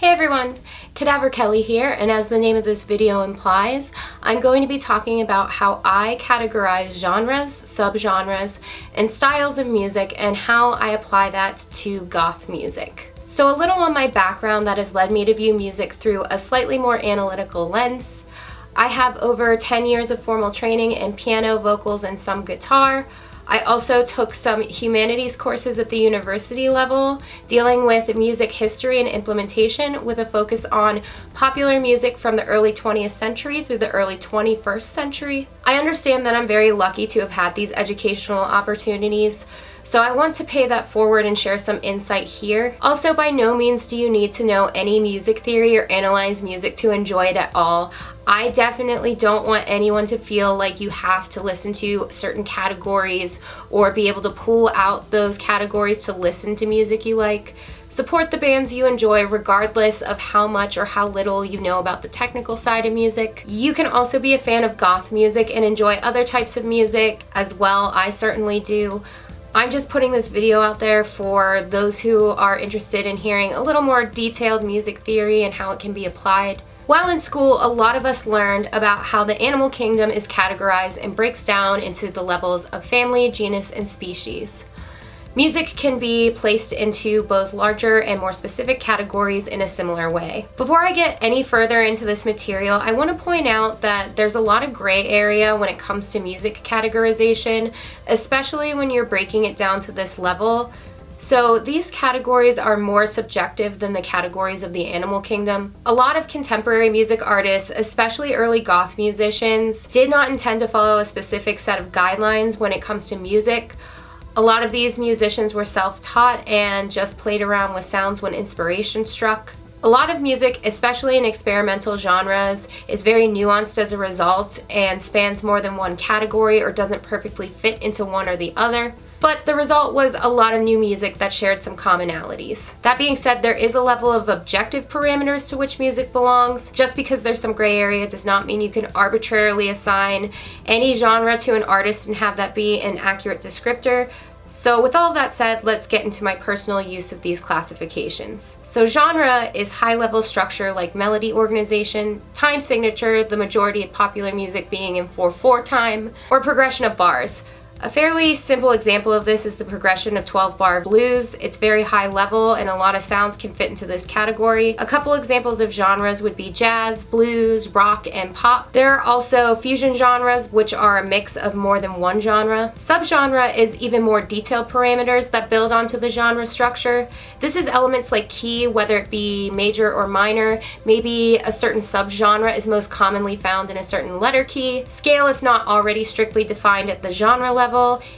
Hey everyone, Cadaver Kelly here, and as the name of this video implies, I'm going to be talking about how I categorize genres, subgenres, and styles of music and how I apply that to goth music. So a little on my background that has led me to view music through a slightly more analytical lens. I have over 10 years of formal training in piano, vocals, and some guitar. I also took some humanities courses at the university level dealing with music history and implementation with a focus on popular music from the early 20th century through the early 21st century. I understand that I'm very lucky to have had these educational opportunities, so I want to pay that forward and share some insight here. Also, by no means do you need to know any music theory or analyze music to enjoy it at all. I definitely don't want anyone to feel like you have to listen to certain categories or be able to pull out those categories to listen to music you like. Support the bands you enjoy regardless of how much or how little you know about the technical side of music. You can also be a fan of goth music and enjoy other types of music as well. I certainly do. I'm just putting this video out there for those who are interested in hearing a little more detailed music theory and how it can be applied. While in school, a lot of us learned about how the animal kingdom is categorized and breaks down into the levels of family, genus, and species. Music can be placed into both larger and more specific categories in a similar way. Before I get any further into this material, I want to point out that there's a lot of gray area when it comes to music categorization, especially when you're breaking it down to this level. So these categories are more subjective than the categories of the animal kingdom. A lot of contemporary music artists, especially early goth musicians, did not intend to follow a specific set of guidelines when it comes to music. A lot of these musicians were self-taught and just played around with sounds when inspiration struck. A lot of music, especially in experimental genres, is very nuanced as a result and spans more than one category or doesn't perfectly fit into one or the other. But the result was a lot of new music that shared some commonalities. That being said, there is a level of objective parameters to which music belongs. Just because there's some gray area does not mean you can arbitrarily assign any genre to an artist and have that be an accurate descriptor. So with all of that said, let's get into my personal use of these classifications. So genre is high-level structure like melody organization, time signature, the majority of popular music being in 4/4 time, or progression of bars. A fairly simple example of this is the progression of 12-bar blues. It's very high level and a lot of sounds can fit into this category. A couple examples of genres would be jazz, blues, rock, and pop. There are also fusion genres, which are a mix of more than one genre. Subgenre is even more detailed parameters that build onto the genre structure. This is elements like key, whether it be major or minor. Maybe a certain subgenre is most commonly found in a certain letter key. Scale, if not already strictly defined at the genre level.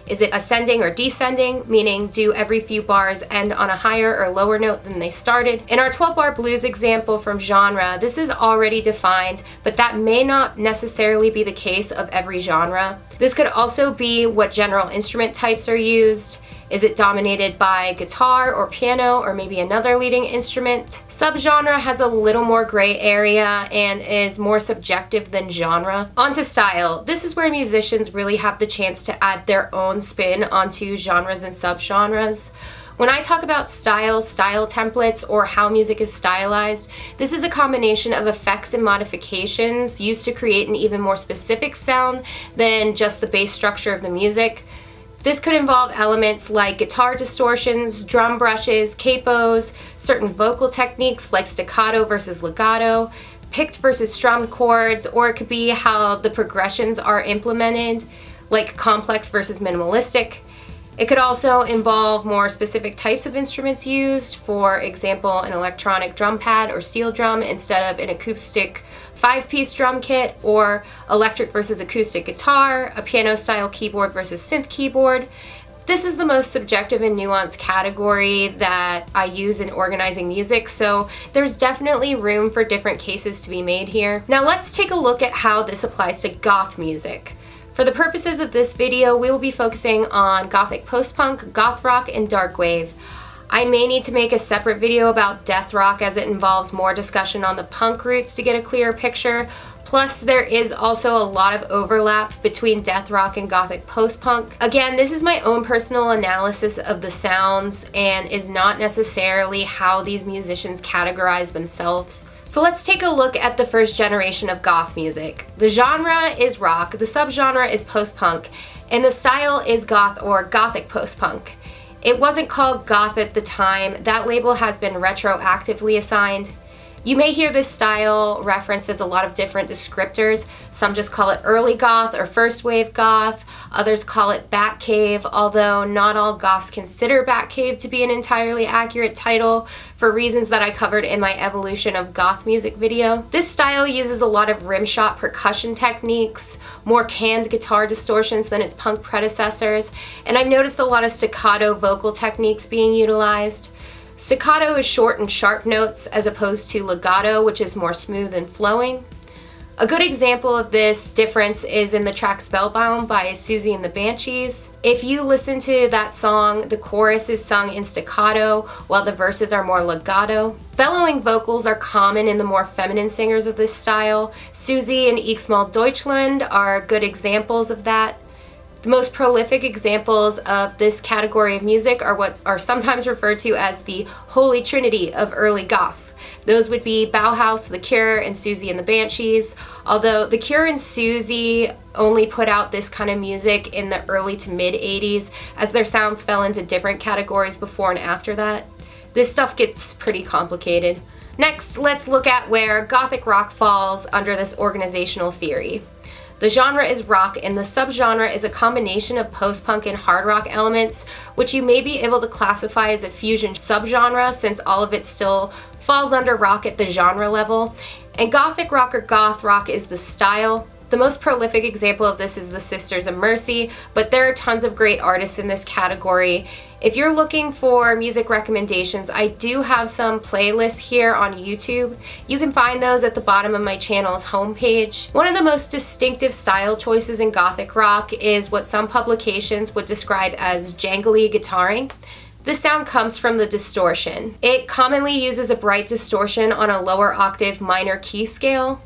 Is it ascending or descending, meaning do every few bars end on a higher or lower note than they started? In our 12-bar blues example from genre, this is already defined, but that may not necessarily be the case of every genre. This could also be what general instrument types are used. Is it dominated by guitar or piano or maybe another leading instrument? Subgenre has a little more gray area and is more subjective than genre. Onto style. This is where musicians really have the chance to add their own spin onto genres and subgenres. When I talk about style templates, or how music is stylized, this is a combination of effects and modifications used to create an even more specific sound than just the base structure of the music. This could involve elements like guitar distortions, drum brushes, capos, certain vocal techniques like staccato versus legato, picked versus strummed chords, or it could be how the progressions are implemented, like complex versus minimalistic. It could also involve more specific types of instruments used, for example, an electronic drum pad or steel drum instead of an acoustic 5-piece drum kit, or electric versus acoustic guitar, a piano-style keyboard versus synth keyboard. This is the most subjective and nuanced category that I use in organizing music, so there's definitely room for different cases to be made here. Now let's take a look at how this applies to goth music. For the purposes of this video, we will be focusing on Gothic post-punk, goth rock, and dark wave. I may need to make a separate video about death rock as it involves more discussion on the punk roots to get a clearer picture, Plus, there is also a lot of overlap between death rock and gothic post-punk. Again, this is my own personal analysis of the sounds and is not necessarily how these musicians categorize themselves. So let's take a look at the first generation of goth music. The genre is rock, the subgenre is post-punk, and the style is goth or gothic post-punk. It wasn't called goth at the time. That label has been retroactively assigned. You may hear this style referenced as a lot of different descriptors. Some just call it early goth or first wave goth. Others call it Batcave, although not all goths consider Batcave to be an entirely accurate title for reasons that I covered in my Evolution of Goth music video. This style uses a lot of rimshot percussion techniques, more canned guitar distortions than its punk predecessors, and I've noticed a lot of staccato vocal techniques being utilized. Staccato is short and sharp notes as opposed to legato, which is more smooth and flowing. A good example of this difference is in the track Spellbound by Susie and the Banshees. If you listen to that song, the chorus is sung in staccato while the verses are more legato. Bellowing vocals are common in the more feminine singers of this style. Susie and Ich Mal Deutschland are good examples of that. The most prolific examples of this category of music are what are sometimes referred to as the Holy Trinity of early goth. Those would be Bauhaus, The Cure, and Susie and the Banshees, although The Cure and Susie only put out this kind of music in the early to mid 80s, as their sounds fell into different categories before and after that. This stuff gets pretty complicated. Next, let's look at where gothic rock falls under this organizational theory. The genre is rock, and the subgenre is a combination of post-punk and hard rock elements, which you may be able to classify as a fusion subgenre since all of it still falls under rock at the genre level. And gothic rock or goth rock is the style. The most prolific example of this is the Sisters of Mercy, but there are tons of great artists in this category. If you're looking for music recommendations, I do have some playlists here on YouTube. You can find those at the bottom of my channel's homepage. One of the most distinctive style choices in gothic rock is what some publications would describe as jangly guitaring. This sound comes from the distortion. It commonly uses a bright distortion on a lower octave minor key scale.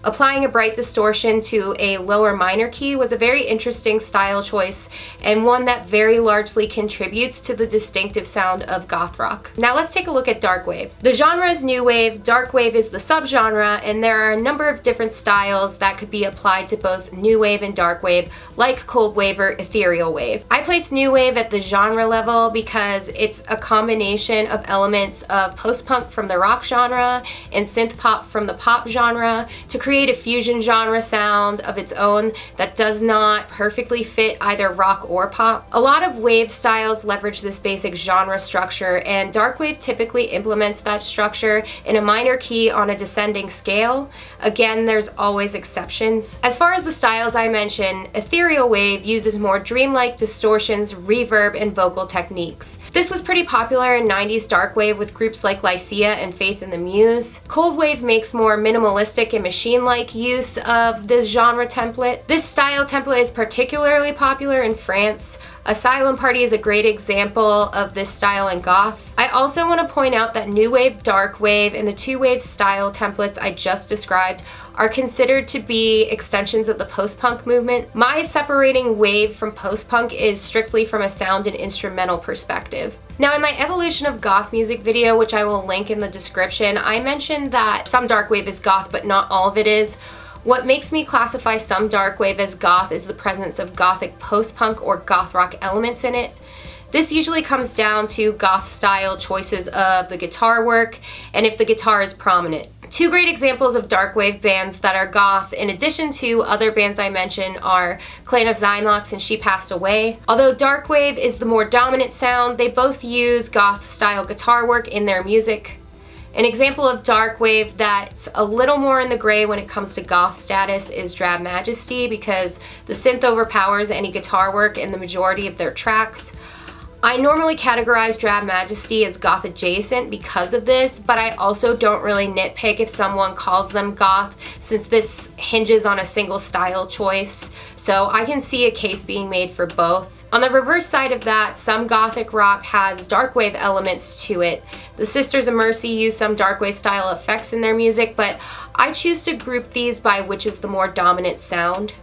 Applying a bright distortion to a lower minor key was a very interesting style choice and one that very largely contributes to the distinctive sound of goth rock. Now let's take a look at dark wave. The genre is new wave, dark wave is the subgenre, and there are a number of different styles that could be applied to both new wave and dark wave, like cold wave or ethereal wave. I place new wave at the genre level because it's a combination of elements of post-punk from the rock genre and synth pop from the pop genre to create a fusion genre sound of its own that does not perfectly fit either rock or pop. A lot of wave styles leverage this basic genre structure, and dark wave typically implements that structure in a minor key on a descending scale. Again, there's always exceptions. As far as the styles I mentioned, ethereal wave uses more dreamlike distortions, reverb, and vocal techniques. This was pretty popular in 90s dark wave with groups like Lycia and Faith in the Muse. Cold wave makes more minimalistic and machine-like use of this genre template. This style template is particularly popular in France. Asylum Party is a great example of this style in goth. I also want to point out that new wave, dark wave, and the two wave style templates I just described are considered to be extensions of the post-punk movement. My separating wave from post-punk is strictly from a sound and instrumental perspective. Now, in my Evolution of Goth music video, which I will link in the description, I mentioned that some dark wave is goth, but not all of it is. What makes me classify some dark wave as goth is the presence of gothic post-punk or goth rock elements in it. This usually comes down to goth style choices of the guitar work and if the guitar is prominent. Two great examples of dark wave bands that are goth, in addition to other bands I mentioned, are Clan of Xymox and She Passed Away. Although dark wave is the more dominant sound, they both use goth style guitar work in their music. An example of dark wave that's a little more in the gray when it comes to goth status is Drab Majesty, because the synth overpowers any guitar work in the majority of their tracks. I normally categorize Drab Majesty as goth adjacent because of this, but I also don't really nitpick if someone calls them goth, since this hinges on a single style choice, so I can see a case being made for both. On the reverse side of that, some gothic rock has dark wave elements to it. The Sisters of Mercy use some dark wave style effects in their music, but I choose to group these by which is the more dominant sound.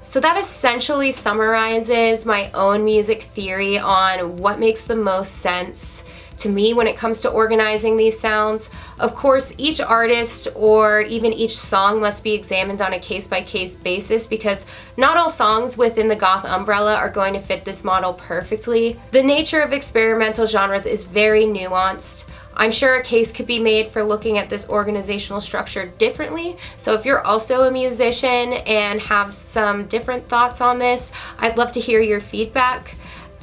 So that essentially summarizes my own music theory on what makes the most sense to me when it comes to organizing these sounds. Of course, each artist or even each song must be examined on a case-by-case basis because not all songs within the goth umbrella are going to fit this model perfectly. The nature of experimental genres is very nuanced. I'm sure a case could be made for looking at this organizational structure differently. So if you're also a musician and have some different thoughts on this, I'd love to hear your feedback.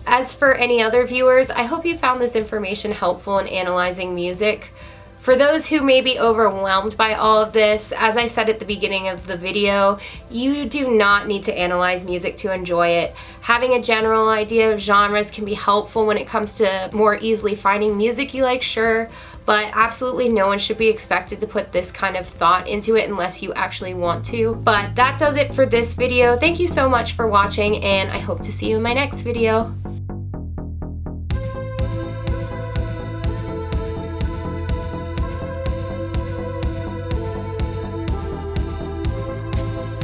As for any other viewers, I hope you found this information helpful in analyzing music. For those who may be overwhelmed by all of this, as I said at the beginning of the video, you do not need to analyze music to enjoy it. Having a general idea of genres can be helpful when it comes to more easily finding music you like, sure, but absolutely no one should be expected to put this kind of thought into it unless you actually want to. But that does it for this video. Thank you so much for watching, and I hope to see you in my next video.